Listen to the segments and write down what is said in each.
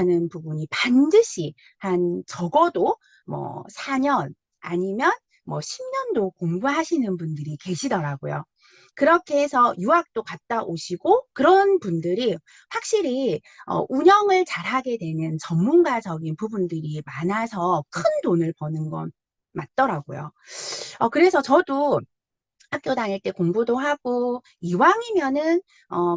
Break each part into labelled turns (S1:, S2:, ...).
S1: 하는 부분이 반드시 한 적어도 뭐 4년 아니면 뭐 10년도 공부하시는 분들이 계시더라고요. 그렇게 해서 유학도 갔다 오시고 그런 분들이 확실히 운영을 잘하게 되는 전문가적인 부분들이 많아서 큰 돈을 버는 건 맞더라고요. 그래서 저도 학교 다닐 때 공부도 하고 이왕이면은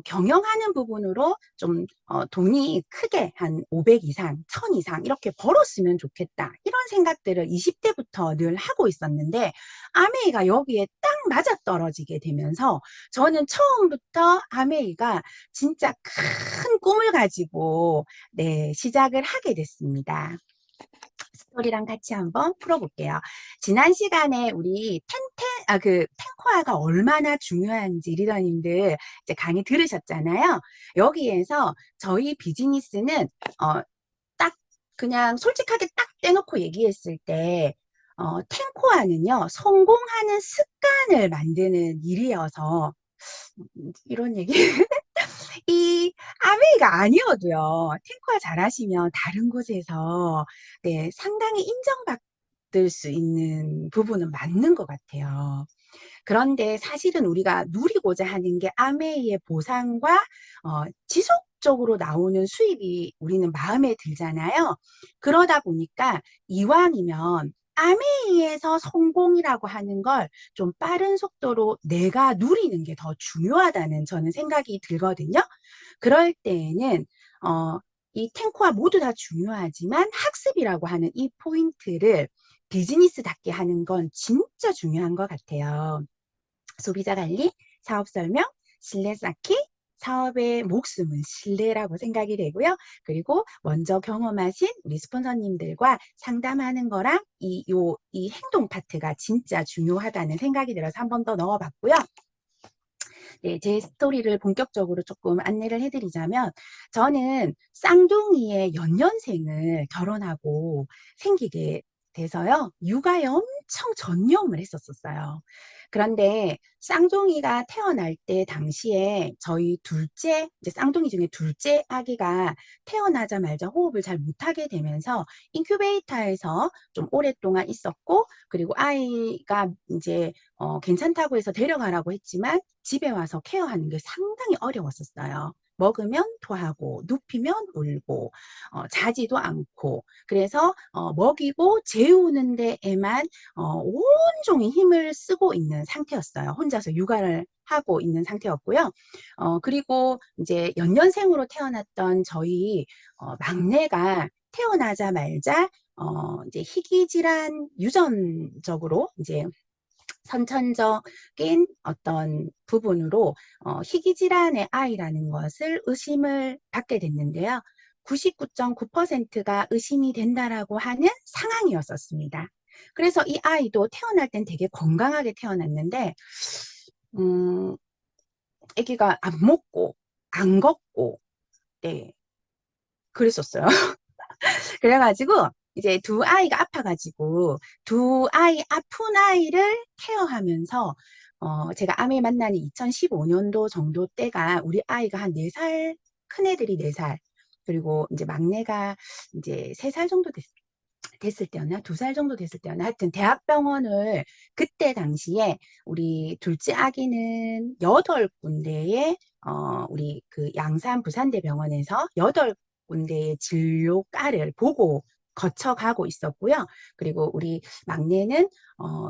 S1: 경영하는 부분으로 좀 돈이 크게 한 500 이상, 1000 이상 이렇게 벌었으면 좋겠다. 이런 생각들을 20대부터 늘 하고 있었는데 아메이가 여기에 딱 맞아떨어지게 되면서 저는 처음부터 아메이가 진짜 큰 꿈을 가지고 네, 시작을 하게 됐습니다. 스토리랑 같이 한번 풀어볼게요. 지난 시간에 우리 탱코아가 얼마나 중요한지 리더님들 이제 강의 들으셨잖아요. 여기에서 저희 비즈니스는 딱 그냥 솔직하게 딱 떼놓고 얘기했을 때 탱코아는요 성공하는 습관을 만드는 일이어서 이런 얘기 이 아메이가 아니어도요, 탱커가 잘하시면 다른 곳에서 네, 상당히 인정받을 수 있는 부분은 맞는 것 같아요. 그런데 사실은 우리가 누리고자 하는 게 아메이의 보상과 지속적으로 나오는 수입이 우리는 마음에 들잖아요. 그러다 보니까 이왕이면 아메이에서 성공이라고 하는 걸 좀 빠른 속도로 내가 누리는 게 더 중요하다는 저는 생각이 들거든요. 그럴 때에는 이 탱코와 모두 다 중요하지만 학습이라고 하는 이 포인트를 비즈니스답게 하는 건 진짜 중요한 것 같아요. 소비자 관리, 사업 설명, 신뢰 쌓기, 사업의 목숨은 신뢰라고 생각이 되고요. 그리고 먼저 경험하신 우리 스폰서님들과 상담하는 거랑 이 행동 파트가 진짜 중요하다는 생각이 들어서 한 번 더 넣어봤고요. 네, 제 스토리를 본격적으로 조금 안내를 해드리자면 저는 쌍둥이의 연년생을 결혼하고 생기게 돼서요. 육아에 엄청 전념을 했었어요. 그런데 쌍둥이가 태어날 때 당시에 저희 둘째, 이제 쌍둥이 중에 둘째 아기가 태어나자마자 호흡을 잘 못하게 되면서 인큐베이터에서 좀 오랫동안 있었고, 그리고 아이가 이제 괜찮다고 해서 데려가라고 했지만 집에 와서 케어하는 게 상당히 어려웠었어요. 먹으면 토하고 눕히면 울고 자지도 않고 그래서 먹이고 재우는 데에만 온종일 힘을 쓰고 있는 상태였어요. 혼자서 육아를 하고 있는 상태였고요. 그리고 이제 연년생으로 태어났던 저희 막내가 태어나자마자 이제 희귀질환 유전적으로 이제 선천적인 어떤 부분으로 희귀질환의 아이라는 것을 의심을 받게 됐는데요. 99.9%가 의심이 된다라고 하는 상황이었었습니다. 그래서 이 아이도 태어날 땐 되게 건강하게 태어났는데 음, 아기가 안 먹고 안 걷고 네, 그랬었어요. 그래가지고 이제 두 아이가 아파가지고 두 아이 아픈 아이를 케어하면서 제가 아메 만나는 2015년도 정도 때가 우리 아이가 한 4살, 큰애들이 4살, 그리고 이제 막내가 이제 3살 정도 됐을 때였나? 2살 정도 됐을 때였나? 하여튼 대학병원을 그때 당시에 우리 둘째 아기는 8군데의 우리 그 양산 부산대병원에서 8군데의 진료과를 보고 거쳐가고 있었고요. 그리고 우리 막내는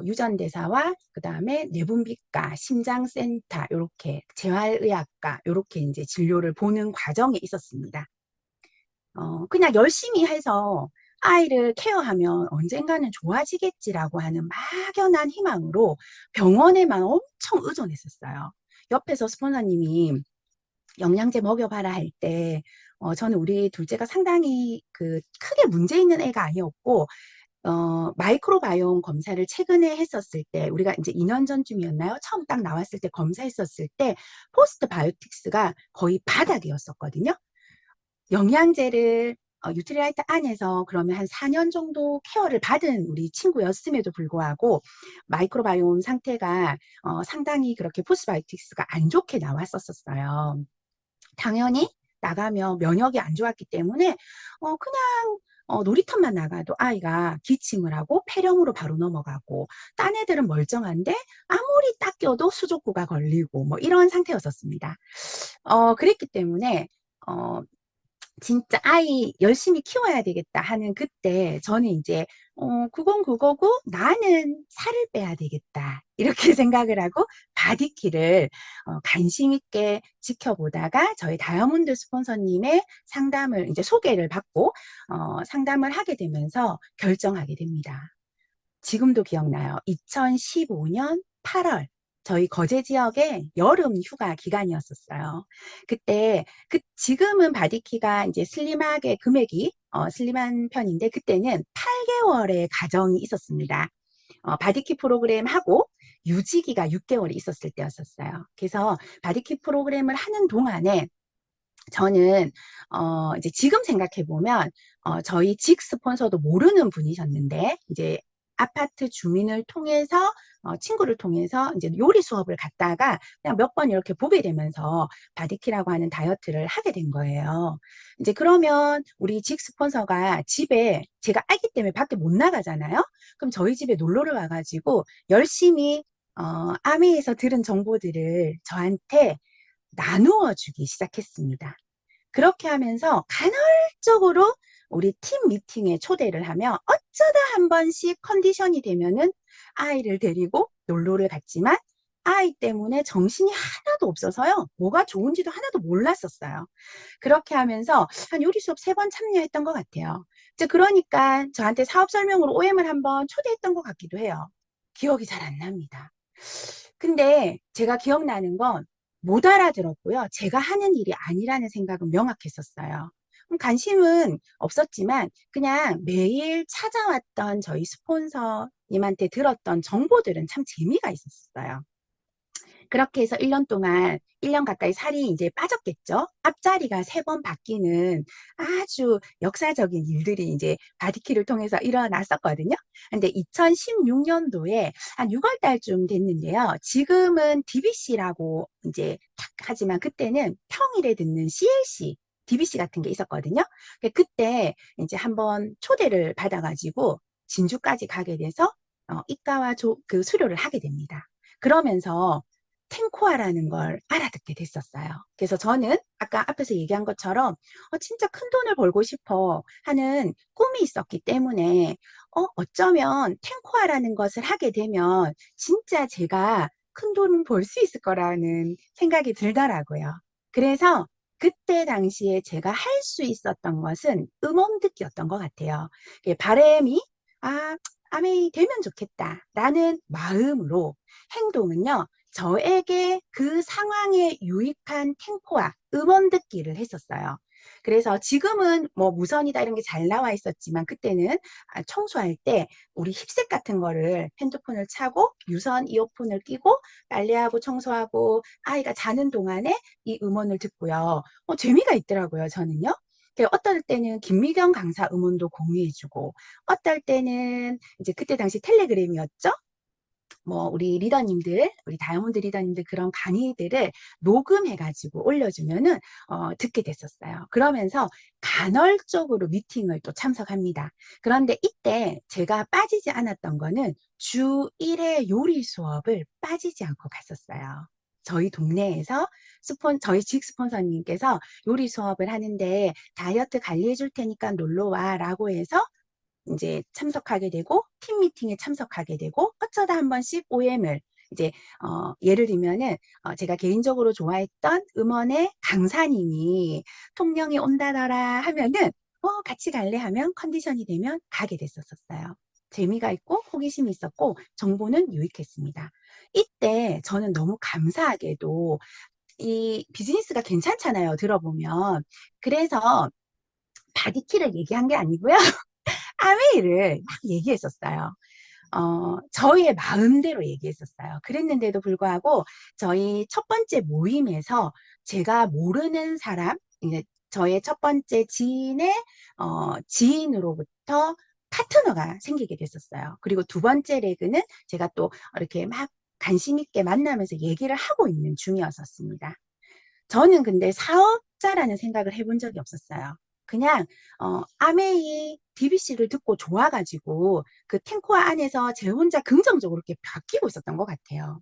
S1: 유전대사와 그 다음에 내분비과, 심장센터, 이렇게 재활의학과 이렇게 이제 진료를 보는 과정에 있었습니다. 그냥 열심히 해서 아이를 케어하면 언젠가는 좋아지겠지라고 하는 막연한 희망으로 병원에만 엄청 의존했었어요. 옆에서 스폰서님이 영양제 먹여봐라 할 때, 저는 우리 둘째가 상당히 그 크게 문제 있는 애가 아니었고, 마이크로바이옴 검사를 최근에 했었을 때, 우리가 이제 2년 전쯤이었나요? 처음 딱 나왔을 때 검사했었을 때, 포스트 바이오틱스가 거의 바닥이었었거든요. 영양제를 유트리라이트 안에서 그러면 한 4년 정도 케어를 받은 우리 친구였음에도 불구하고 마이크로바이옴 상태가 상당히 그렇게 포스바이오틱스가 안 좋게 나왔었어요. 당연히 나가면 면역이 안 좋았기 때문에 그냥 놀이터만 나가도 아이가 기침을 하고 폐렴으로 바로 넘어가고, 딴 애들은 멀쩡한데 아무리 닦여도 수족구가 걸리고 뭐 이런 상태였었습니다. 그랬기 때문에 어, 진짜 아이 열심히 키워야 되겠다 하는 그때 저는 이제 그건 그거고 나는 살을 빼야 되겠다 이렇게 생각을 하고 바디키를 관심 있게 지켜보다가 저희 다이아몬드 스폰서님의 상담을 이제 소개를 받고 상담을 하게 되면서 결정하게 됩니다. 지금도 기억나요. 2015년 8월 저희 거제 지역의 여름 휴가 기간이었었어요. 그때 지금은 바디키가 이제 슬림하게 금액이 슬림한 편인데 그때는 8개월의 가정이 있었습니다. 바디키 프로그램 하고 유지기가 6개월이 있었을 때였었어요. 그래서 바디키 프로그램을 하는 동안에 저는 이제 지금 생각해 보면 저희 직 스폰서도 모르는 분이셨는데 이제 아파트 주민을 통해서 친구를 통해서 이제 요리 수업을 갔다가 그냥 몇 번 이렇게 보게 되면서 바디키라고 하는 다이어트를 하게 된 거예요. 이제 그러면 우리 직 스폰서가 집에 제가 아기 때문에 밖에 못 나가잖아요. 그럼 저희 집에 놀러를 와가지고 열심히 아메에서 들은 정보들을 저한테 나누어 주기 시작했습니다. 그렇게 하면서 간헐적으로 우리 팀 미팅에 초대를 하면 어쩌다 한 번씩 컨디션이 되면은 아이를 데리고 놀러를 갔지만 아이 때문에 정신이 하나도 없어서요. 뭐가 좋은지도 하나도 몰랐었어요. 그렇게 하면서 한 요리 수업 3번 참여했던 것 같아요. 이제 그러니까 저한테 사업 설명으로 OM을 한번 초대했던 것 같기도 해요. 기억이 잘 안 납니다. 근데 제가 기억나는 건 못 알아들었고요. 제가 하는 일이 아니라는 생각은 명확했었어요. 관심은 없었지만 그냥 매일 찾아왔던 저희 스폰서님한테 들었던 정보들은 참 재미가 있었어요. 그렇게 해서 1년 동안, 1년 가까이 살이 이제 빠졌겠죠. 앞자리가 3번 바뀌는 아주 역사적인 일들이 이제 바디키를 통해서 일어났었거든요. 근데 2016년도에 한 6월 달쯤 됐는데요. 지금은 DBC라고 이제 탁 하지만 그때는 평일에 듣는 CLC, DBC 같은 게 있었거든요. 그때 이제 한번 초대를 받아가지고 진주까지 가게 돼서 이과와 그 수료를 하게 됩니다. 그러면서 탱코아라는 걸 알아듣게 됐었어요. 그래서 저는 아까 앞에서 얘기한 것처럼 진짜 큰 돈을 벌고 싶어 하는 꿈이 있었기 때문에 어쩌면 탱코아라는 것을 하게 되면 진짜 제가 큰 돈을 벌 수 있을 거라는 생각이 들더라고요. 그래서 그때 당시에 제가 할 수 있었던 것은 음원 듣기였던 것 같아요. 바람이 아메이 되면 좋겠다라는 마음으로 행동은요. 저에게 그 상황에 유익한 템포와 음원 듣기를 했었어요. 그래서 지금은 뭐 무선이다 이런 게 잘 나와 있었지만 그때는 청소할 때 우리 힙색 같은 거를 핸드폰을 차고 유선 이어폰을 끼고 빨래하고 청소하고 아이가 자는 동안에 이 음원을 듣고요. 재미가 있더라고요, 저는요. 어떨 때는 김미경 강사 음원도 공유해주고, 어떨 때는 이제 그때 당시 텔레그램이었죠. 뭐 우리 리더님들, 우리 다이아몬드 리더님들 그런 강의들을 녹음해가지고 올려주면은 듣게 됐었어요. 그러면서 간헐적으로 미팅을 또 참석합니다. 그런데 이때 제가 빠지지 않았던 거는 주 1회 요리 수업을 빠지지 않고 갔었어요. 저희 동네에서 저희 직 스폰서님께서 요리 수업을 하는데 다이어트 관리해 줄 테니까 놀러 와라고 해서 이제 참석하게 되고 팀 미팅에 참석하게 되고 어쩌다 한 번씩 OM을 이제 예를 들면은 제가 개인적으로 좋아했던 음원의 강사님이 통영이 온다더라 하면은 같이 갈래 하면 컨디션이 되면 가게 됐었어요. 재미가 있고 호기심이 있었고 정보는 유익했습니다. 이때 저는 너무 감사하게도 이 비즈니스가 괜찮잖아요. 들어보면. 그래서 바디키를 얘기한 게 아니고요. 아메이를 막 얘기했었어요. 저희의 마음대로 얘기했었어요. 그랬는데도 불구하고 저희 첫 번째 모임에서 제가 모르는 사람, 이제 저의 첫 번째 지인의 지인으로부터 파트너가 생기게 됐었어요. 그리고 두 번째 레그는 제가 또 이렇게 막 관심 있게 만나면서 얘기를 하고 있는 중이었었습니다. 저는 근데 사업자라는 생각을 해본 적이 없었어요. 그냥 아메이 DBC를 듣고 좋아가지고 그 탱코아 안에서 제 혼자 긍정적으로 이렇게 바뀌고 있었던 것 같아요.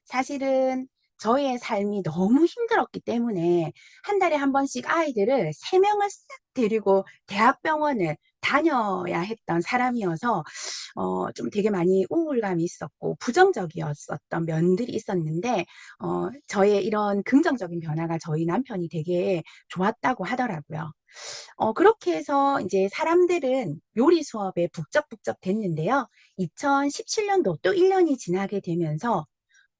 S1: 사실은 저의 삶이 너무 힘들었기 때문에 한 달에 한 번씩 아이들을 세 명을 싹 데리고 대학병원을 다녀야 했던 사람이어서 좀 되게 많이 우울감이 있었고 부정적이었었던 면들이 있었는데 저의 이런 긍정적인 변화가 저희 남편이 되게 좋았다고 하더라고요. 그렇게 해서 이제 사람들은 요리 수업에 북적북적 됐는데요. 2017년도 또 1년이 지나게 되면서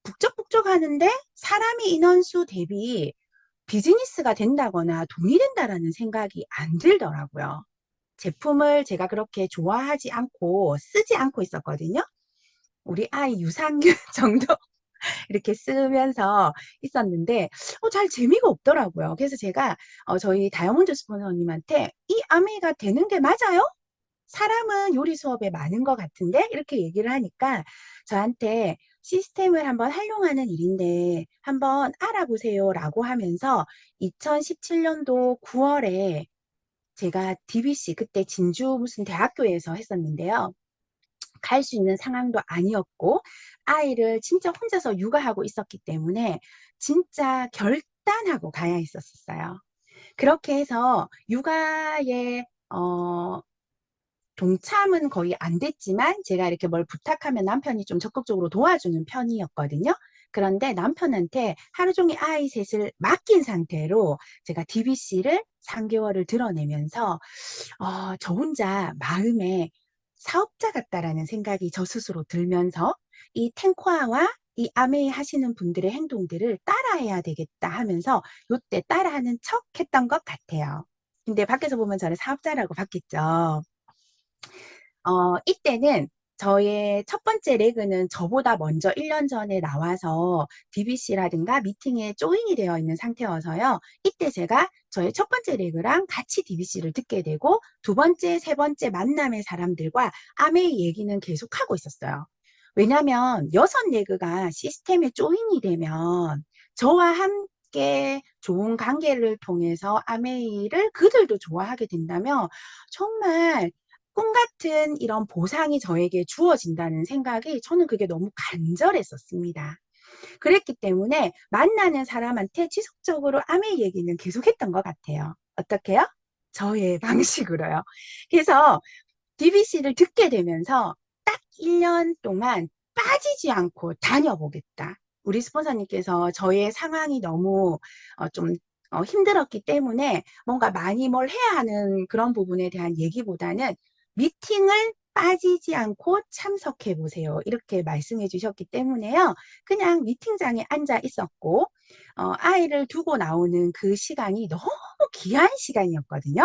S1: 북적북적 하는데 사람이 인원수 대비 비즈니스가 된다거나 돈이 된다라는 생각이 안 들더라고요. 제품을 제가 그렇게 좋아하지 않고 쓰지 않고 있었거든요. 우리 아이 유산균 정도 이렇게 쓰면서 있었는데 잘 재미가 없더라고요. 그래서 제가 저희 다이아몬드 스폰서님한테 이 아메이가 되는 게 맞아요? 사람은 요리 수업에 많은 것 같은데 이렇게 얘기를 하니까 저한테 시스템을 한번 활용하는 일인데 한번 알아보세요 라고 하면서 2017년도 9월에 제가 DBC 그때 진주 무슨 대학교에서 했었는데요. 갈 수 있는 상황도 아니었고 아이를 진짜 혼자서 육아하고 있었기 때문에 진짜 결단하고 가야 했었어요. 그렇게 해서 육아에 동참은 거의 안 됐지만 제가 이렇게 뭘 부탁하면 남편이 좀 적극적으로 도와주는 편이었거든요. 그런데 남편한테 하루 종일 아이 셋을 맡긴 상태로 제가 DBC를 3개월을 드러내면서 저 혼자 마음에 사업자 같다라는 생각이 저 스스로 들면서 이 탱코아와 이 아메이 하시는 분들의 행동들을 따라해야 되겠다 하면서 요때 따라하는 척 했던 것 같아요. 근데 밖에서 보면 저를 사업자라고 봤겠죠. 이때는 저의 첫 번째 레그는 저보다 먼저 1년 전에 나와서 DBC라든가 미팅에 조인이 되어 있는 상태여서요. 이때 제가 저의 첫 번째 레그랑 같이 DBC를 듣게 되고 두 번째, 세 번째 만남의 사람들과 아메이 얘기는 계속하고 있었어요. 왜냐하면 여섯 레그가 시스템에 조인이 되면 저와 함께 좋은 관계를 통해서 아메이를 그들도 좋아하게 된다면 정말 꿈 같은 이런 보상이 저에게 주어진다는 생각이 저는 그게 너무 간절했었습니다. 그랬기 때문에 만나는 사람한테 지속적으로 아메이 얘기는 계속했던 것 같아요. 어떻게요? 저의 방식으로요. 그래서 DBC를 듣게 되면서 딱 1년 동안 빠지지 않고 다녀보겠다. 우리 스폰서님께서 저의 상황이 너무 좀 힘들었기 때문에 뭔가 많이 뭘 해야 하는 그런 부분에 대한 얘기보다는 미팅을 빠지지 않고 참석해 보세요. 이렇게 말씀해 주셨기 때문에요. 그냥 미팅장에 앉아 있었고, 아이를 두고 나오는 그 시간이 너무 귀한 시간이었거든요.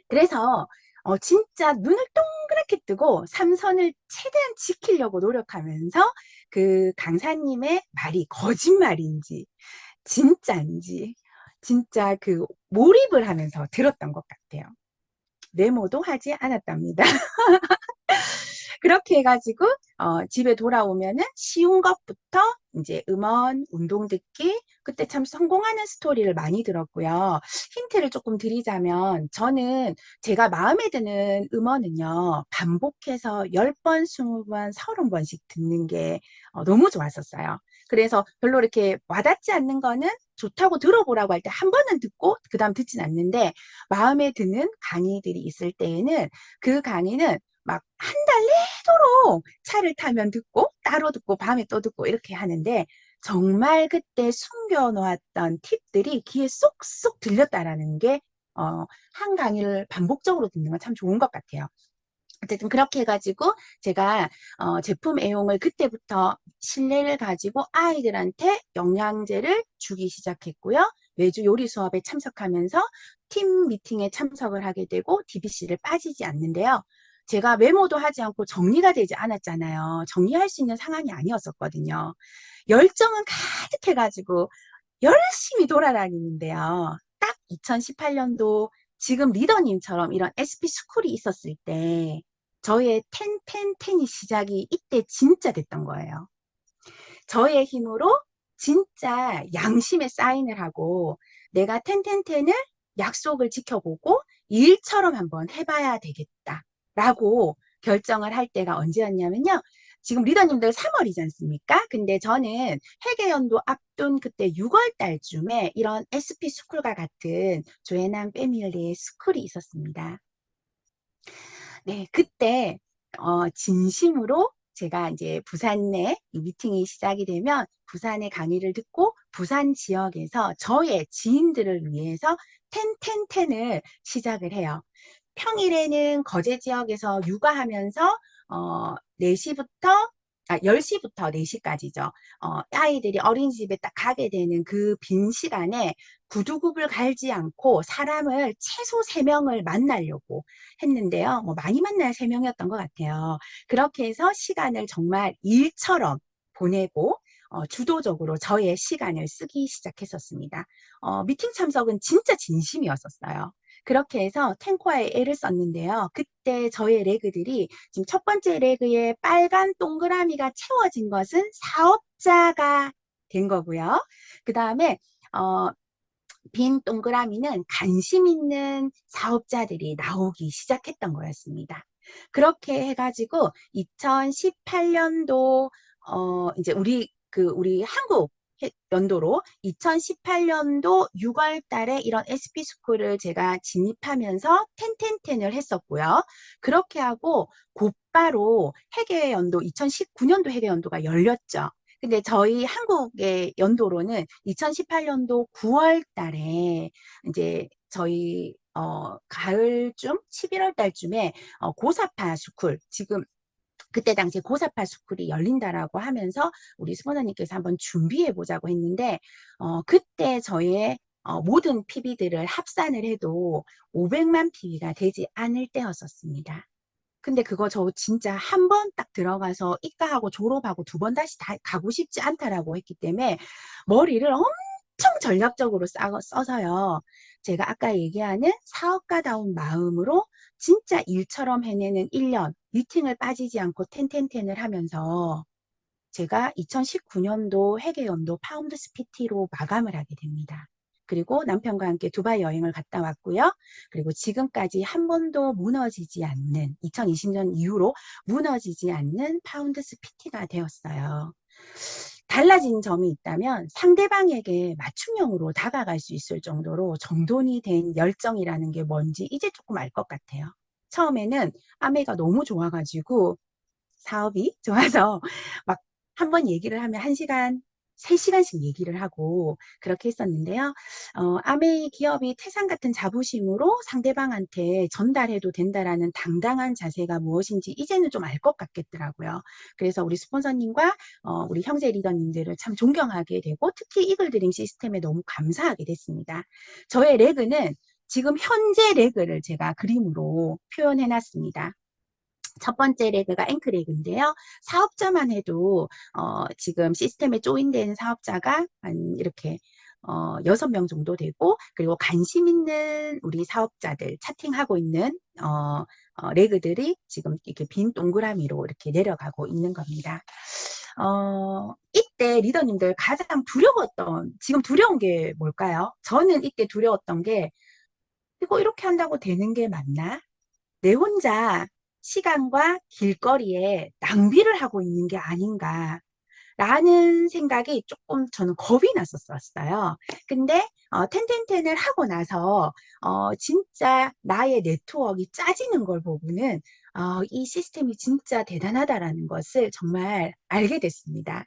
S1: 그래서 진짜 눈을 동그랗게 뜨고 삼선을 최대한 지키려고 노력하면서 그 강사님의 말이 거짓말인지 진짜인지 진짜 그 몰입을 하면서 들었던 것 같아요. 메모도 하지 않았답니다. 그렇게 해가지고 집에 돌아오면은 쉬운 것부터 이제 음원, 운동 듣기 그때 참 성공하는 스토리를 많이 들었고요. 힌트를 조금 드리자면 저는 제가 마음에 드는 음원은요. 반복해서 10번, 20번, 30번씩 듣는 게 너무 좋았었어요. 그래서 별로 이렇게 와닿지 않는 거는 좋다고 들어보라고 할 때 한 번은 듣고 그다음 듣진 않는데 마음에 드는 강의들이 있을 때에는 그 강의는 막 한 달 내도록 차를 타면 듣고 따로 듣고 밤에 또 듣고 이렇게 하는데 정말 그때 숨겨놓았던 팁들이 귀에 쏙쏙 들렸다라는 게 한 강의를 반복적으로 듣는 건 참 좋은 것 같아요. 어쨌든 그렇게 해가지고 제가 제품 애용을 그때부터 신뢰를 가지고 아이들한테 영양제를 주기 시작했고요. 매주 요리 수업에 참석하면서 팀 미팅에 참석을 하게 되고 DBC를 빠지지 않는데요. 제가 메모도 하지 않고 정리가 되지 않았잖아요. 정리할 수 있는 상황이 아니었었거든요. 열정은 가득해가지고 열심히 돌아다니는데요. 딱 2018년도 지금 리더님처럼 이런 SP 스쿨이 있었을 때 저의 10이 시작이 이때 진짜 됐던 거예요. 저의 힘으로 진짜 양심에 사인을 하고 내가 텐텐텐을 약속을 지켜보고 일처럼 한번 해봐야 되겠다라고 결정을 할 때가 언제였냐면요. 지금 리더님들 3월이지 않습니까? 근데 저는 회계연도 앞둔 그때 6월 달쯤에 이런 SP 스쿨과 같은 조혜남 패밀리의 스쿨이 있었습니다. 네, 그때 진심으로 제가 이제 부산 내 이 미팅이 시작이 되면 부산의 강의를 듣고 부산 지역에서 저의 지인들을 위해서 텐텐텐을 시작을 해요. 평일에는 거제 지역에서 육아하면서 4시부터 10시부터 4시까지죠. 아이들이 어린이집에 딱 가게 되는 그 빈 시간에 구두굽을 갈지 않고 사람을 최소 3명을 만나려고 했는데요. 뭐 많이 만날 3명이었던 것 같아요. 그렇게 해서 시간을 정말 일처럼 보내고 주도적으로 저의 시간을 쓰기 시작했었습니다. 미팅 참석은 진짜 진심이었었어요. 그렇게 해서 탱코아에 애를 썼는데요. 그때 저의 레그들이 지금 첫 번째 레그에 빨간 동그라미가 채워진 것은 사업자가 된 거고요. 그 다음에 빈 동그라미는 관심 있는 사업자들이 나오기 시작했던 거였습니다. 그렇게 해가지고 2018년도 이제 우리 한국 연도로 2018년도 6월 달에 이런 SP 스쿨을 제가 진입하면서 텐텐텐을 했었고요. 그렇게 하고 곧바로 회계 연도 2019년도 회계 연도가 열렸죠. 근데 저희 한국의 연도로는 2018년도 9월 달에 이제 저희 가을쯤 11월 달쯤에 고사파 스쿨 지금 그때 당시에 고사파 스쿨이 열린다라고 하면서 우리 수보사님께서 한번 준비해 보자고 했는데 그때 저의 모든 PB들을 합산을 해도 500만 PB가 되지 않을 때였었습니다. 근데 그거 저 진짜 한 번 딱 들어가서 입가하고 졸업하고 2번 다시 다 가고 싶지 않다라고 했기 때문에 머리를 엄청 전략적으로 써서요. 제가 아까 얘기하는 사업가다운 마음으로 진짜 일처럼 해내는 1년, 미팅을 빠지지 않고 텐텐텐을 하면서 제가 2019년도 회계연도 파운드스 PT로 마감을 하게 됩니다. 그리고 남편과 함께 두바이 여행을 갔다 왔고요. 그리고 지금까지 한 번도 무너지지 않는 2020년 이후로 무너지지 않는 파운드스 PT가 되었어요. 달라진 점이 있다면 상대방에게 맞춤형으로 다가갈 수 있을 정도로 정돈이 된 열정이라는 게 뭔지 이제 조금 알 것 같아요. 처음에는 아내가 너무 좋아가지고 사업이 좋아서 막 한 번 얘기를 하면 1시간, 3시간씩 얘기를 하고 그렇게 했었는데요. 아메이 기업이 태산 같은 자부심으로 상대방한테 전달해도 된다라는 당당한 자세가 무엇인지 이제는 좀 알 것 같겠더라고요. 그래서 우리 스폰서님과 우리 형제 리더님들을 참 존경하게 되고 특히 이글드림 시스템에 너무 감사하게 됐습니다. 저의 레그는 지금 현재 레그를 제가 그림으로 표현해 놨습니다. 첫 번째 레그가 앵크 레그인데요. 사업자만 해도 지금 시스템에 조인된 사업자가 한 이렇게 6명 정도 되고 그리고 관심 있는 우리 사업자들 차팅하고 있는 레그들이 지금 이렇게 빈 동그라미로 이렇게 내려가고 있는 겁니다. 이때 리더님들 가장 두려웠던 지금 두려운 게 뭘까요? 저는 이때 두려웠던 게 이거 이렇게 한다고 되는 게 맞나? 내 혼자 시간과 길거리에 낭비를 하고 있는 게 아닌가. 라는 생각이 조금 저는 겁이 났었어요. 근데 텐텐텐을 하고 나서 진짜 나의 네트워크가 짜지는 걸 보고는 이 시스템이 진짜 대단하다라는 것을 정말 알게 됐습니다.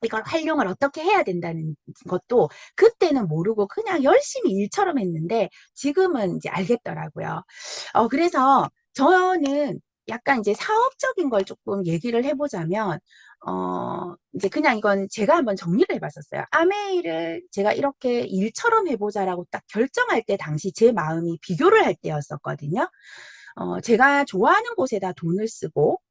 S1: 이걸 활용을 어떻게 해야 된다는 것도 그때는 모르고 그냥 열심히 일처럼 했는데 지금은 이제 알겠더라고요. 그래서 저는 약간 이제 사업적인 걸 조금 얘기를 해보자면, 이제 그냥 이건 제가 한번 정리를 해봤었어요. 아메이를 제가 이렇게 일처럼 해보자라고 딱 결정할 때 당시 제 마음이 비교를 할 때였었거든요. 제가 좋아하는 곳에다 돈을 쓰고,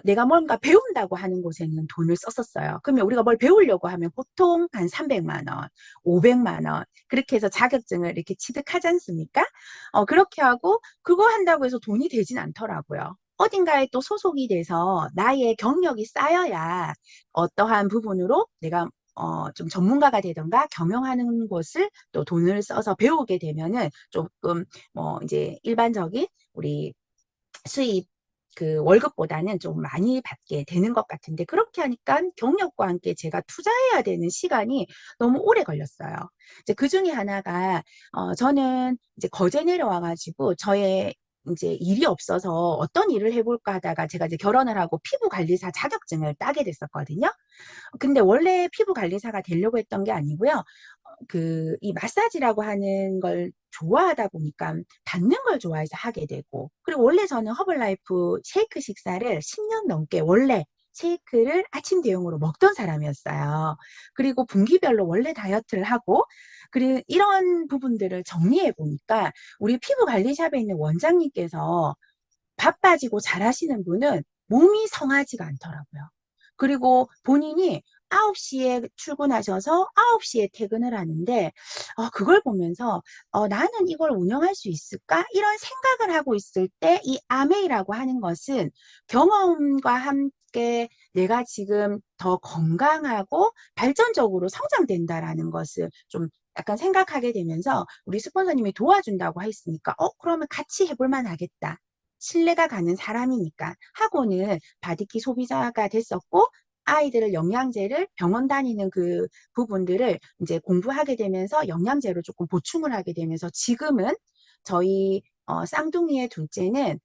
S1: 내가 뭔가 배운다고 하는 곳에는 돈을 썼었어요. 그러면 우리가 뭘 배우려고 하면 보통 한 300만 원, 500만 원 그렇게 해서 자격증을 이렇게 취득하지 않습니까? 그렇게 하고 그거 한다고 해서 돈이 되진 않더라고요. 어딘가에 또 소속이 돼서 나의 경력이 쌓여야 어떠한 부분으로 내가 좀 전문가가 되던가 경영하는 곳을 또 돈을 써서 배우게 되면은 조금 뭐 이제 일반적인 우리 수입 그 월급보다는 좀 많이 받게 되는 것 같은데 그렇게 하니까 경력과 함께 제가 투자해야 되는 시간이 너무 오래 걸렸어요. 이제 그 중에 하나가 저는 이제 거제 내려와가지고 저의 이제 일이 없어서 어떤 일을 해볼까 하다가 제가 이제 결혼을 하고 피부관리사 자격증을 따게 됐었거든요. 근데 원래 피부 관리사가 되려고 했던 게 아니고요. 이 마사지라고 하는 걸 좋아하다 보니까 받는 걸 좋아해서 하게 되고, 그리고 원래 저는 허벌라이프 쉐이크 식사를 10년 넘게 원래 쉐이크를 아침 대용으로 먹던 사람이었어요. 그리고 분기별로 원래 다이어트를 하고, 그리고 이런 부분들을 정리해 보니까 우리 피부 관리샵에 있는 원장님께서 바빠지고 잘하시는 분은 몸이 성하지가 않더라고요. 그리고 본인이 9시에 출근하셔서 9시에 퇴근을 하는데, 그걸 보면서, 나는 이걸 운영할 수 있을까? 이런 생각을 하고 있을 때, 이 아메이라고 하는 것은 경험과 함께 내가 지금 더 건강하고 발전적으로 성장된다라는 것을 좀 약간 생각하게 되면서, 우리 스폰서님이 도와준다고 했으니까, 그러면 같이 해볼 만하겠다. 신뢰가 가는 사람이니까 하고는 바디키 소비자가 됐었고 아이들을 영양제를 병원 다니는 그 부분들을 이제 공부하게 되면서 영양제로 조금 보충을 하게 되면서 지금은 저희 쌍둥이의 둘째는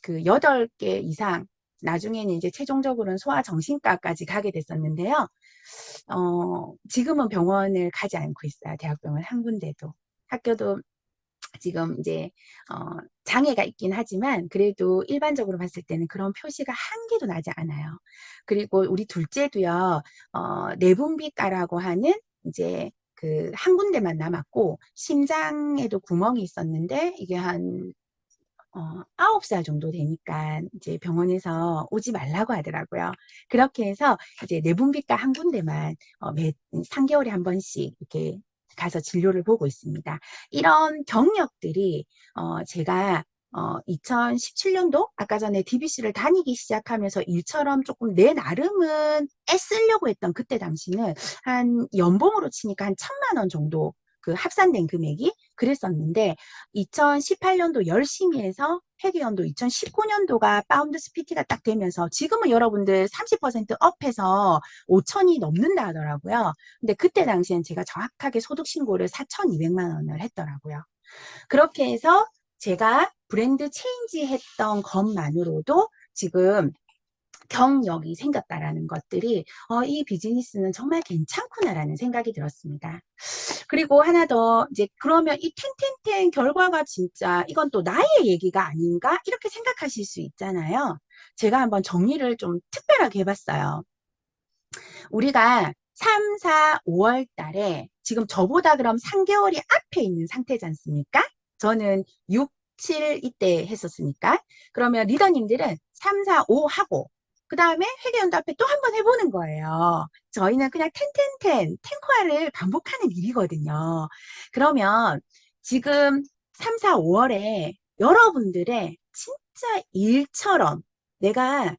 S1: 그 8개 이상 나중에는 이제 최종적으로는 소아정신과까지 가게 됐었는데요. 지금은 병원을 가지 않고 있어요. 대학병원 한 군데도. 학교도 지금 이제 장애가 있긴 하지만 그래도 일반적으로 봤을 때는 그런 표시가 한 개도 나지 않아요. 그리고 우리 둘째도요, 내분비과라고 하는 이제 그 한 군데만 남았고 심장에도 구멍이 있었는데 이게 한 9살 정도 되니까 이제 병원에서 오지 말라고 하더라고요. 그렇게 해서 이제 내분비과 한 군데만 매 3개월에 한 번씩 이렇게 가서 진료를 보고 있습니다. 이런 경력들이 제가 2017년도 아까 전에 DBC를 다니기 시작하면서 일처럼 조금 내 나름은 애쓰려고 했던 그때 당시는 한 연봉으로 치니까 한 1,000만 원 정도 그 합산된 금액이 그랬었는데 2018년도 열심히 해서 회계연도 2019년도가 파운드 스피티가 딱 되면서 지금은 여러분들 30% 업해서 5천이 넘는다 하더라고요. 근데 그때 당시엔 제가 정확하게 소득 신고를 4,200만 원을 했더라고요. 그렇게 해서 제가 브랜드 체인지 했던 것만으로도 지금 경력이 생겼다라는 것들이 이 비즈니스는 정말 괜찮구나라는 생각이 들었습니다. 그리고 하나 더 이제 그러면 이 텐텐텐 결과가 진짜 이건 또 나의 얘기가 아닌가 이렇게 생각하실 수 있잖아요. 제가 한번 정리를 좀 특별하게 해봤어요. 우리가 3, 4, 5월 달에 지금 저보다 그럼 3개월이 앞에 있는 상태지 않습니까? 저는 6, 7 이때 했었으니까. 그러면 리더님들은 3, 4, 5 하고 그 다음에 회계연도 앞에 또 한 번 해보는 거예요. 저희는 그냥 탱커화를 반복하는 일이거든요. 그러면 지금 3, 4, 5월에 여러분들의 진짜 일처럼 내가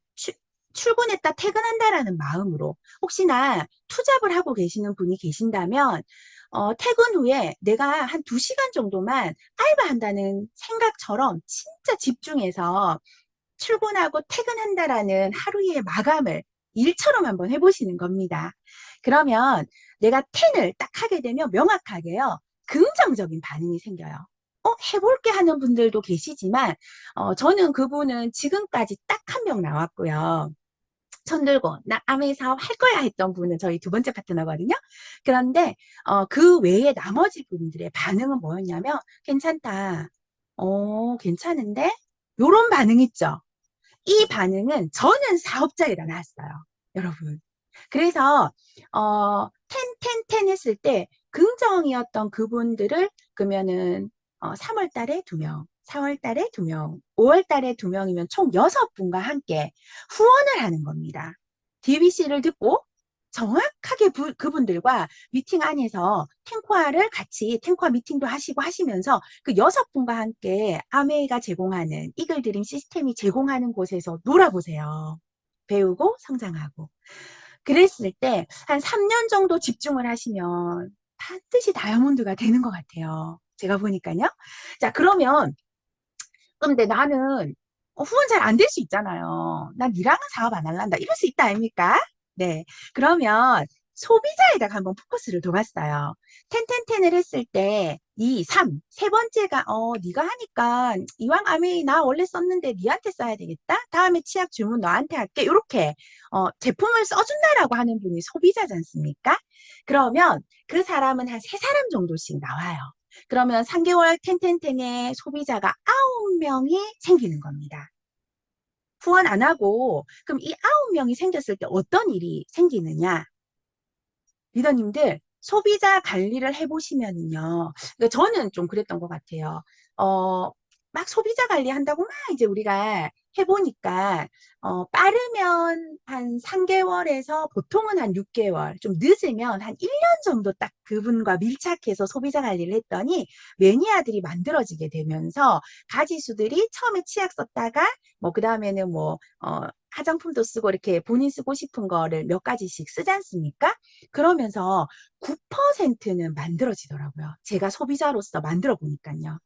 S1: 출근했다 퇴근한다라는 마음으로 혹시나 투잡을 하고 계시는 분이 계신다면 퇴근 후에 내가 한 2시간 정도만 알바한다는 생각처럼 진짜 집중해서 출근하고 퇴근한다라는 하루의 마감을 일처럼 한번 해보시는 겁니다. 그러면 내가 텐을 딱 하게 되면 명확하게요. 긍정적인 반응이 생겨요. 해볼게 하는 분들도 계시지만 저는 그분은 지금까지 딱 한 명 나왔고요. 손 들고 나 아메이 사업 할 거야 했던 분은 저희 두 번째 파트너거든요. 그런데 그 외에 나머지 분들의 반응은 뭐였냐면 괜찮다. 괜찮은데? 요런 반응 있죠. 이 반응은 저는 사업자이라 나왔어요. 여러분. 그래서 텐텐텐 했을 때 긍정이었던 그분들을 그러면은 3월 달에 2명, 4월 달에 2명, 5월 달에 2명이면 총 6분과 함께 후원을 하는 겁니다. DBC를 듣고 정확하게 그분들과 미팅 안에서 탱커화 미팅도 하시고 하시면서 그 6분과 함께 아메이가 제공하는 이글드림 시스템이 제공하는 곳에서 놀아보세요. 배우고 성장하고. 그랬을 때 한 3년 정도 집중을 하시면 반드시 다이아몬드가 되는 것 같아요. 제가 보니까요. 자, 그러면 근데 나는 후원 잘 안 될 수 있잖아요. 난 니랑은 사업 안 할란다. 이럴 수 있다 아닙니까? 네. 그러면 소비자에다가 한번 포커스를 둬봤어요. 텐텐텐을 했을 때 2, 3, 세 번째가 네가 하니까 이왕 아메이 나 원래 썼는데 니한테 써야 되겠다. 다음에 치약 주문 너한테 할게. 이렇게 제품을 써준다라고 하는 분이 소비자지 않습니까? 그러면 그 사람은 한 세 사람 정도씩 나와요. 그러면 3개월 텐텐텐의 소비자가 9명이 생기는 겁니다. 후원 안 하고 그럼 이 9명이 생겼을 때 어떤 일이 생기느냐? 리더님들 소비자 관리를 해보시면은요. 그러니까 저는 좀 그랬던 것 같아요. 어, 막 소비자 관리한다고 막 이제 우리가 해보니까 빠르면 한 3개월에서 보통은 한 6개월, 좀 늦으면 한 1년 정도 딱 그분과 밀착해서 소비자 관리를 했더니 매니아들이 만들어지게 되면서 가지수들이 처음에 치약 썼다가 뭐 그다음에는 뭐 화장품도 쓰고 이렇게 본인 쓰고 싶은 거를 몇 가지씩 쓰지 않습니까? 그러면서 9%는 만들어지더라고요. 제가 소비자로서 만들어 보니까요.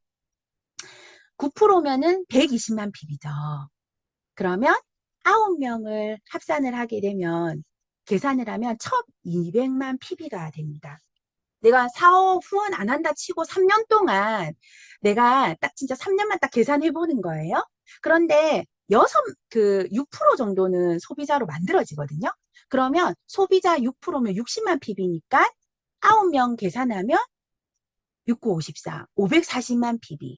S1: 9%면은 120만 핍이죠. 그러면 9명을 합산을 하게 되면 계산을 하면 1200만 PB가 됩니다. 내가 사업 후원 안 한다 치고 3년 동안 내가 딱 진짜 3년만 딱 계산해 보는 거예요. 그런데 6% 정도는 소비자로 만들어지거든요. 그러면 소비자 6%면 60만 PB니까 9명 계산하면 69, 54, 540만 PB.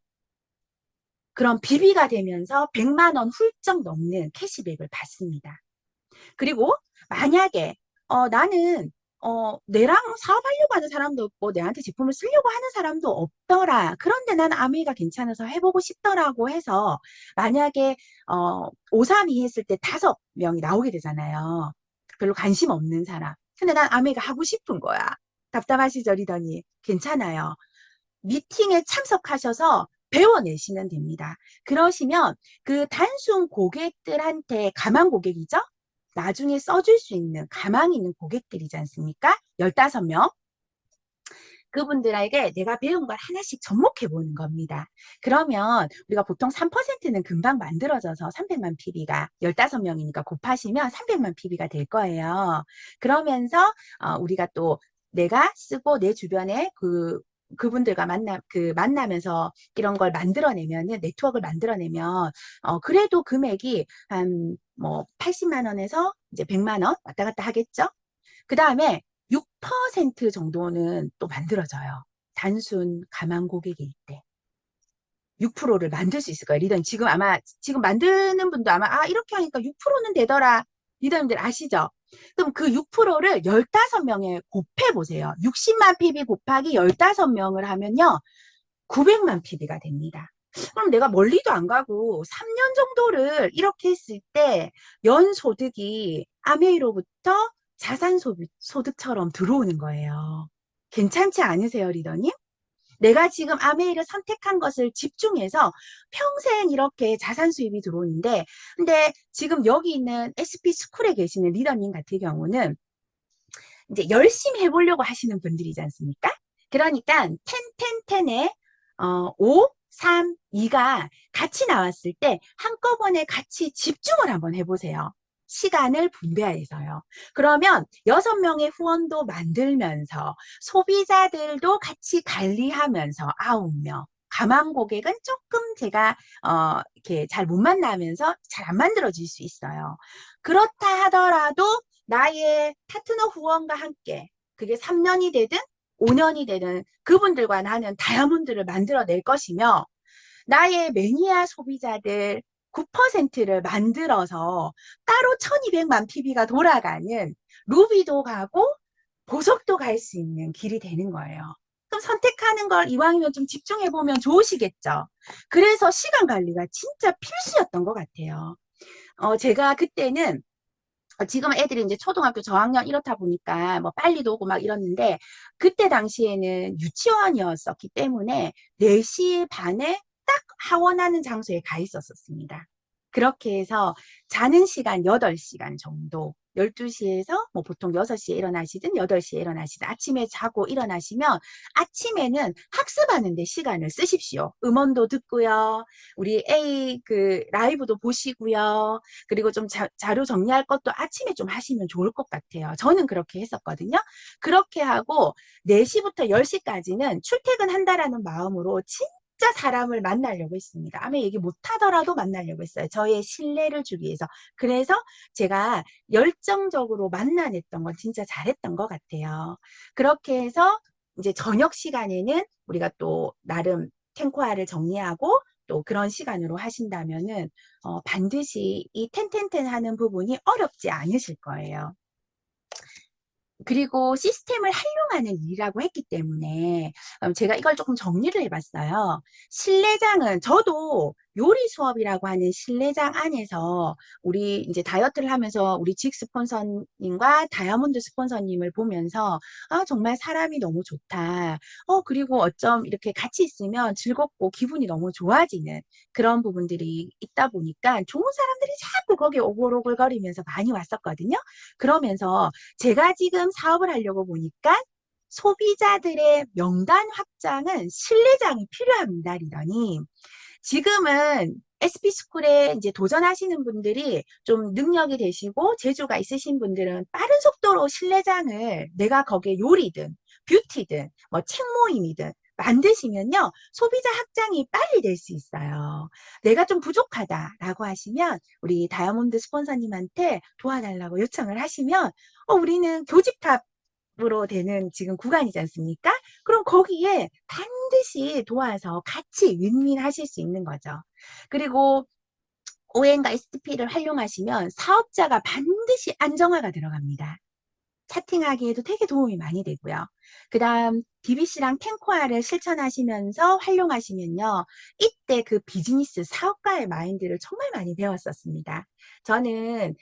S1: 그럼 BB가 되면서 100만 원 훌쩍 넘는 캐시백을 받습니다. 그리고 만약에 나는 내랑 사업하려고 하는 사람도 없고 내한테 제품을 쓰려고 하는 사람도 없더라. 그런데 나는 아미가 괜찮아서 해보고 싶더라고 해서 만약에 532 했을 때 5명이 나오게 되잖아요. 별로 관심 없는 사람. 근데 난 아미가 하고 싶은 거야. 답답하시죠, 리더니? 괜찮아요. 미팅에 참석하셔서 배워내시면 됩니다. 그러시면 그 단순 고객들한테 가망 고객이죠? 나중에 써줄 수 있는 가망 있는 고객들이지 않습니까? 15명. 그분들에게 내가 배운 걸 하나씩 접목해 보는 겁니다. 그러면 우리가 보통 3%는 금방 만들어져서 300만 PB가 15명이니까 곱하시면 300만 PB가 될 거예요. 그러면서 우리가 또 내가 쓰고 내 주변에 그분들과 만나면서 이런 걸 만들어내면은, 네트워크를 만들어내면, 그래도 금액이 한, 뭐, 80만 원에서 이제 100만 원 왔다 갔다 하겠죠? 그 다음에 6% 정도는 또 만들어져요. 단순 가망 고객일 때. 6%를 만들 수 있을 거예요. 리더님, 지금 만드는 분도 아마, 이렇게 하니까 6%는 되더라. 리더님들 아시죠? 그럼 그 6%를 15명에 곱해보세요. 60만 PB 곱하기 15명을 하면요. 900만 PB가 됩니다. 그럼 내가 멀리도 안 가고 3년 정도를 이렇게 했을 때 연소득이 아메이로부터 자산소득처럼 들어오는 거예요. 괜찮지 않으세요, 리더님? 내가 지금 아메이를 선택한 것을 집중해서 평생 이렇게 자산 수입이 들어오는데, 근데 지금 여기 있는 SP 스쿨에 계시는 리더님 같은 경우는 이제 열심히 해보려고 하시는 분들이지 않습니까? 그러니까 10, 5, 3, 2가 같이 나왔을 때 한꺼번에 같이 집중을 한번 해보세요. 시간을 분배해서요. 그러면 6명의 후원도 만들면서 소비자들도 같이 관리하면서 9명. 가망 고객은 조금 제가 이렇게 잘 못 만나면서 잘 안 만들어질 수 있어요. 그렇다 하더라도 나의 파트너 후원과 함께 그게 3년이 되든 5년이 되든 그분들과 나는 다이아몬드를 만들어낼 것이며 나의 매니아 소비자들 9%를 만들어서 따로 1200만 PB가 돌아가는 루비도 가고 보석도 갈 수 있는 길이 되는 거예요. 그럼 선택하는 걸 이왕이면 좀 집중해보면 좋으시겠죠. 그래서 시간 관리가 진짜 필수였던 것 같아요. 제가 그때는 지금 애들이 이제 초등학교 저학년 이렇다 보니까 뭐 빨리도 오고 막 이랬는데 그때 당시에는 유치원이었었기 때문에 4시 반에 딱 하원하는 장소에 가 있었습니다. 그렇게 해서 자는 시간 8시간 정도 12시에서 뭐 보통 6시에 일어나시든 8시에 일어나시든 아침에 자고 일어나시면 아침에는 학습하는 데 시간을 쓰십시오. 음원도 듣고요. 우리 A 그 라이브도 보시고요. 그리고 좀 자료 정리할 것도 아침에 좀 하시면 좋을 것 같아요. 저는 그렇게 했었거든요. 그렇게 하고 4시부터 10시까지는 출퇴근한다라는 마음으로 진짜 사람을 만나려고 했습니다. 아마 얘기 못하더라도 만나려고 했어요. 저의 신뢰를 주기 위해서. 그래서 제가 열정적으로 만나냈던 건 진짜 잘했던 것 같아요. 그렇게 해서 이제 저녁 시간에는 우리가 또 나름 탱코아를 정리하고 또 그런 시간으로 하신다면은 반드시 이 텐텐텐 하는 부분이 어렵지 않으실 거예요. 그리고 시스템을 활용하는 일이라고 했기 때문에 제가 이걸 조금 정리를 해봤어요. 실내장은 저도 요리 수업이라고 하는 실내장 안에서 우리 이제 다이어트를 하면서 우리 직 스폰서님과 다이아몬드 스폰서님을 보면서 아 정말 사람이 너무 좋다. 그리고 어쩜 이렇게 같이 있으면 즐겁고 기분이 너무 좋아지는 그런 부분들이 있다 보니까 좋은 사람들이 자꾸 거기에 오글오글거리면서 많이 왔었거든요. 그러면서 제가 지금 사업을 하려고 보니까 소비자들의 명단 확장은 신뢰장이 필요합니다, 리더님. 지금은 SP스쿨에 이제 도전하시는 분들이 좀 능력이 되시고 재주가 있으신 분들은 빠른 속도로 신뢰장을 내가 거기에 요리든 뷰티든 뭐 책 모임이든 만드시면요. 소비자 확장이 빨리 될 수 있어요. 내가 좀 부족하다라고 하시면 우리 다이아몬드 스폰서님한테 도와달라고 요청을 하시면 우리는 교집합으로 되는 지금 구간이지 않습니까? 그럼 거기에 반드시 도와서 같이 윈윈 하실 수 있는 거죠. 그리고 ON과 STP를 활용하시면 사업자가 반드시 안정화가 들어갑니다. 차팅하기에도 되게 도움이 많이 되고요. 그 다음 DBC랑 탱코아를 실천하시면서 활용하시면요. 이때 그 비즈니스 사업가의 마인드를 정말 많이 배웠었습니다. 저는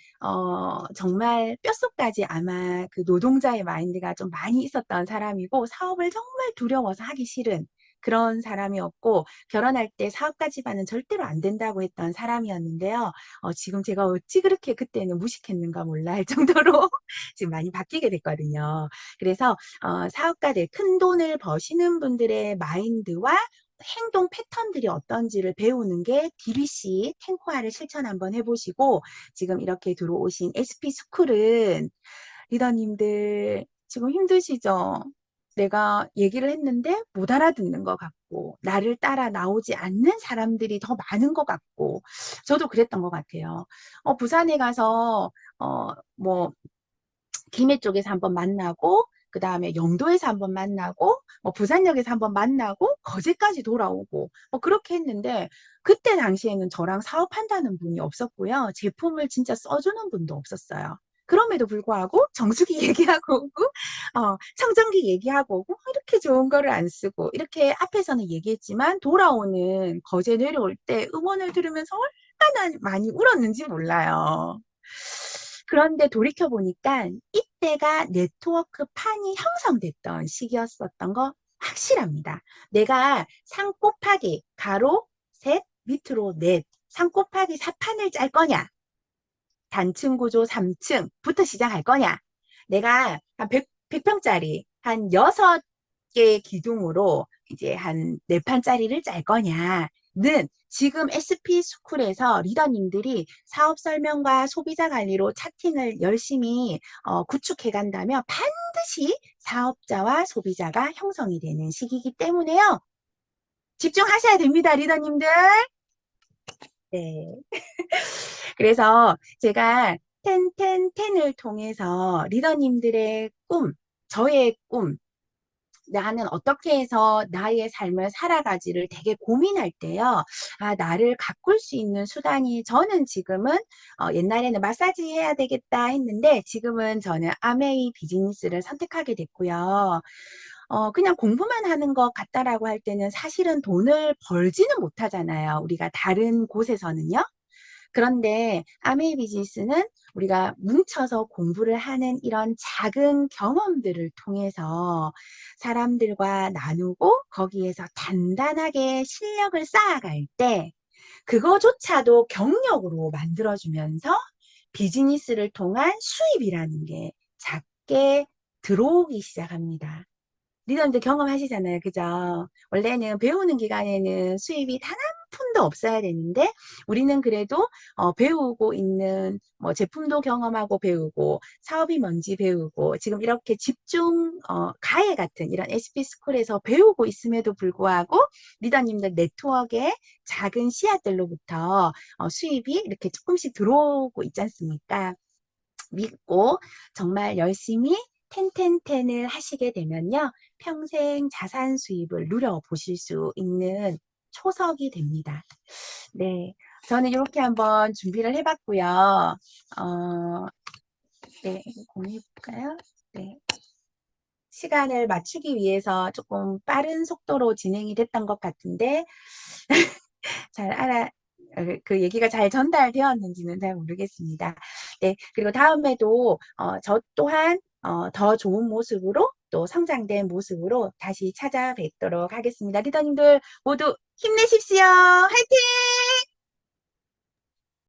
S1: 정말 뼛속까지 아마 그 노동자의 마인드가 좀 많이 있었던 사람이고 사업을 정말 두려워서 하기 싫은 그런 사람이었고 결혼할 때 사업가 집안은 절대로 안 된다고 했던 사람이었는데요. 지금 제가 어찌 그렇게 그때는 무식했는가 몰라 할 정도로 지금 많이 바뀌게 됐거든요. 그래서 사업가들 큰 돈을 버시는 분들의 마인드와 행동 패턴들이 어떤지를 배우는 게 DBC 탱코아를 실천 한번 해보시고 지금 이렇게 들어오신 SP 스쿨은 리더님들 지금 힘드시죠? 내가 얘기를 했는데 못 알아듣는 것 같고 나를 따라 나오지 않는 사람들이 더 많은 것 같고 저도 그랬던 것 같아요. 부산에 가서 뭐 김해 쪽에서 한번 만나고 그 다음에 영도에서 한번 만나고 뭐 부산역에서 한번 만나고 거제까지 돌아오고 뭐 그렇게 했는데 그때 당시에는 저랑 사업한다는 분이 없었고요. 제품을 진짜 써주는 분도 없었어요. 그럼에도 불구하고 정수기 얘기하고 오고 청정기 얘기하고 오고 이렇게 좋은 거를 안 쓰고 이렇게 앞에서는 얘기했지만 돌아오는 거제 내려올 때 음원을 들으면서 얼마나 많이 울었는지 몰라요. 그런데 돌이켜보니까 이때가 네트워크 판이 형성됐던 시기였었던 거 확실합니다. 내가 상 곱하기 가로 셋 밑으로 넷 상 곱하기 4판을 짤 거냐 단층 구조 3층부터 시작할 거냐 내가 한 100평짜리 한 6개 기둥으로 이제 한 4판짜리를 짤 거냐는 지금 SP 스쿨에서 리더님들이 사업 설명과 소비자 관리로 차팅을 열심히 구축해 간다면 반드시 사업자와 소비자가 형성이 되는 시기이기 때문에요. 집중하셔야 됩니다, 리더님들. 네. 그래서 제가 텐텐텐을 통해서 리더님들의 꿈, 저의 꿈, 나는 어떻게 해서 나의 삶을 살아가지를 되게 고민할 때요. 아, 나를 가꿀 수 있는 수단이 저는 지금은 옛날에는 마사지 해야 되겠다 했는데 지금은 저는 아메이 비즈니스를 선택하게 됐고요. 그냥 공부만 하는 것 같다라고 할 때는 사실은 돈을 벌지는 못하잖아요. 우리가 다른 곳에서는요. 그런데 아메이 비즈니스는 우리가 뭉쳐서 공부를 하는 이런 작은 경험들을 통해서 사람들과 나누고 거기에서 단단하게 실력을 쌓아갈 때 그거조차도 경력으로 만들어주면서 비즈니스를 통한 수입이라는 게 작게 들어오기 시작합니다. 리더님도 경험하시잖아요. 그죠? 원래는 배우는 기간에는 수입이 단 한 푼도 없어야 되는데 우리는 그래도 배우고 있는 뭐 제품도 경험하고 배우고 사업이 뭔지 배우고 지금 이렇게 집중 가해 같은 이런 SP 스쿨에서 배우고 있음에도 불구하고 리더님들 네트워크의 작은 씨앗들로부터 수입이 이렇게 조금씩 들어오고 있지 않습니까? 믿고 정말 열심히 텐텐텐을 하시게 되면요. 평생 자산 수입을 누려보실 수 있는 초석이 됩니다. 네. 저는 이렇게 한번 준비를 해봤고요. 네. 공유해볼까요? 네. 시간을 맞추기 위해서 조금 빠른 속도로 진행이 됐던 것 같은데, 잘 그 얘기가 잘 전달되었는지는 잘 모르겠습니다. 네, 그리고 다음에도 저 또한 더 좋은 모습으로 또 성장된 모습으로 다시 찾아뵙도록 하겠습니다. 리더님들 모두 힘내십시오. 화이팅!